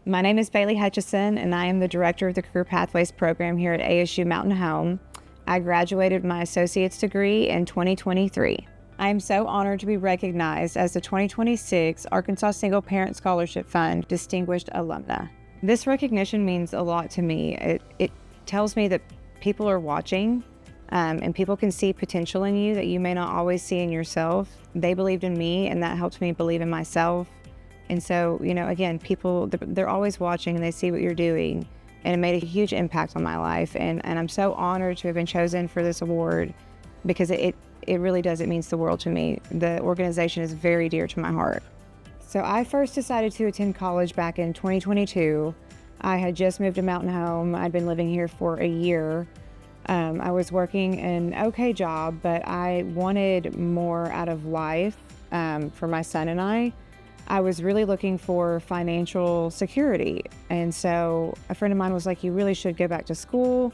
My name is Bailey Hutcheson, and I am the director of the Career Pathways program here at ASU Mountain Home. I graduated my associate's degree in 2023. I am so honored to be recognized as the 2026 Arkansas Single Parent Scholarship Fund Distinguished Alumna. This recognition means a lot to me. It tells me that people are watching, and people can see potential in you that you may not always see in yourself. They believed in me, and that helped me believe in myself. And so, again, people, they're always watching and they see what you're doing. And it made a huge impact on my life. And I'm so honored to have been chosen for this award because it really does. It means the world to me. The organization is very dear to my heart. So I first decided to attend college back in 2022. I had just moved to Mountain Home. I'd been living here for a year. I was working an okay job, but I wanted more out of life for my son and I. I was really looking for financial security. And so a friend of mine was like, you really should go back to school.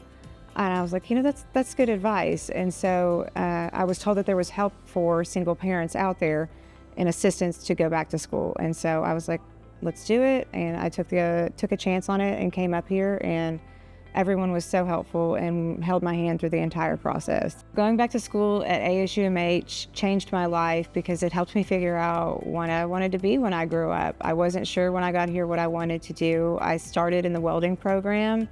And I was like, that's good advice. And so I was told that there was help for single parents out there and assistance to go back to school. And so I was like, let's do it. And I took a chance on it and came up here, and everyone was so helpful and held my hand through the entire process. Going back to school at ASUMH changed my life because it helped me figure out what I wanted to be when I grew up. I wasn't sure when I got here what I wanted to do. I started in the welding program,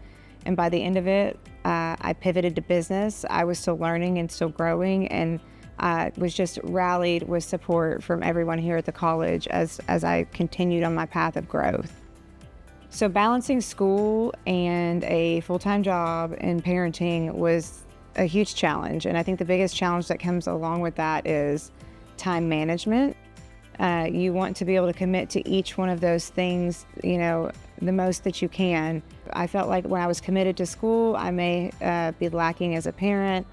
and by the end of it, I pivoted to business. I was still learning and still growing, and I was just rallied with support from everyone here at the college as I continued on my path of growth. So balancing school and a full-time job and parenting was a huge challenge. And I think the biggest challenge that comes along with that is time management. You want to be able to commit to each one of those things, the most that you can. I felt like when I was committed to school, I may be lacking as a parent.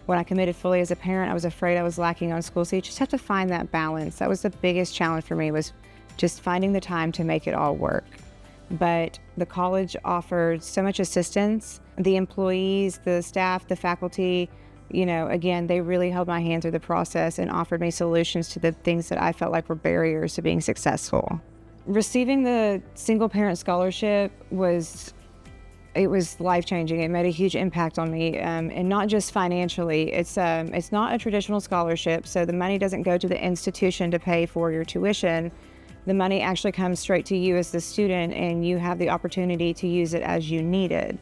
When I committed fully as a parent, I was afraid I was lacking on school. So you just have to find that balance. That was the biggest challenge for me, was just finding the time to make it all work. But the college offered so much assistance. The employees, the staff, the faculty, again, they really held my hand through the process and offered me solutions to the things that I felt like were barriers to being successful. Receiving the single parent scholarship was life-changing. It made a huge impact on me, and not just financially. It's not a traditional scholarship, so the money doesn't go to the institution to pay for your tuition. The money actually comes straight to you as the student, and you have the opportunity to use it as you need it.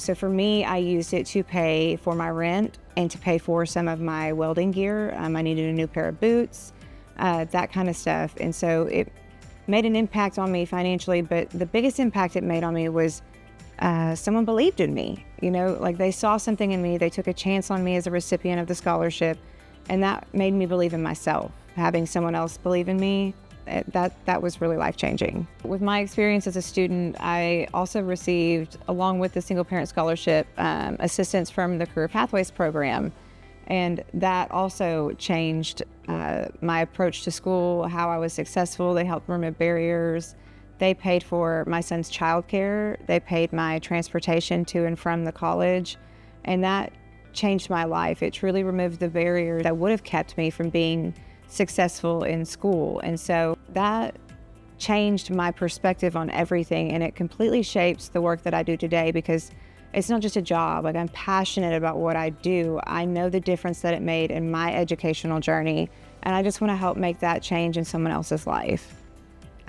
So for me, I used it to pay for my rent and to pay for some of my welding gear. I needed a new pair of boots, that kind of stuff. And so it made an impact on me financially, but the biggest impact it made on me was someone believed in me. Like they saw something in me. They took a chance on me as a recipient of the scholarship, and that made me believe in myself. Having someone else believe in me, that was really life-changing. With my experience as a student, I also received, along with the single parent scholarship, assistance from the Career Pathways program. And that also changed my approach to school, how I was successful. They helped remove barriers. They paid for my son's childcare. They paid my transportation to and from the college. And that changed my life. It truly removed the barrier that would have kept me from being successful in school. And so that changed my perspective on everything, and it completely shapes the work that I do today, because it's not just a job. Like, I'm passionate about what I do. I know the difference that it made in my educational journey, and I just want to help make that change in someone else's life.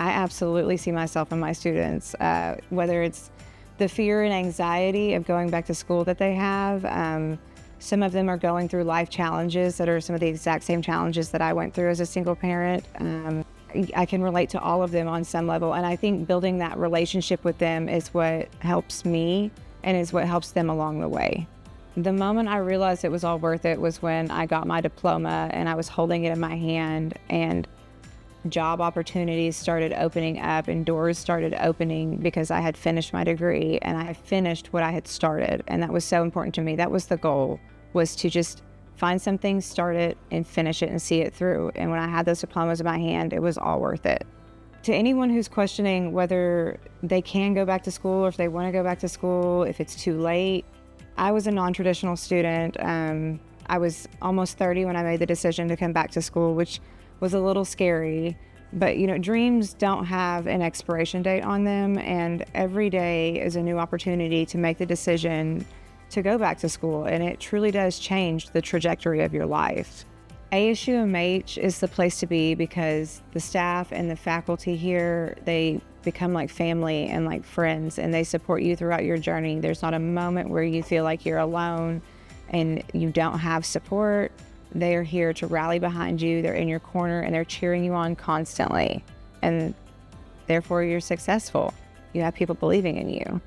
I absolutely see myself in my students, whether it's the fear and anxiety of going back to school that they have. Some of them are going through life challenges that are some of the exact same challenges that I went through as a single parent. I can relate to all of them on some level, and I think building that relationship with them is what helps me and is what helps them along the way. The moment I realized it was all worth it was when I got my diploma and I was holding it in my hand, and job opportunities started opening up and doors started opening because I had finished my degree and I finished what I had started. And that was so important to me. That was the goal, was to just find something, start it, and finish it and see it through. And when I had those diplomas in my hand, it was all worth it. To anyone who's questioning whether they can go back to school or if they want to go back to school, if it's too late, I was a non-traditional student. I was almost 30 when I made the decision to come back to school, which was a little scary. But dreams don't have an expiration date on them, and every day is a new opportunity to make the decision to go back to school, and it truly does change the trajectory of your life. ASUMH is the place to be because the staff and the faculty here, they become like family and like friends, and they support you throughout your journey. There's not a moment where you feel like you're alone and you don't have support. They are here to rally behind you. They're in your corner and they're cheering you on constantly. And therefore you're successful. You have people believing in you.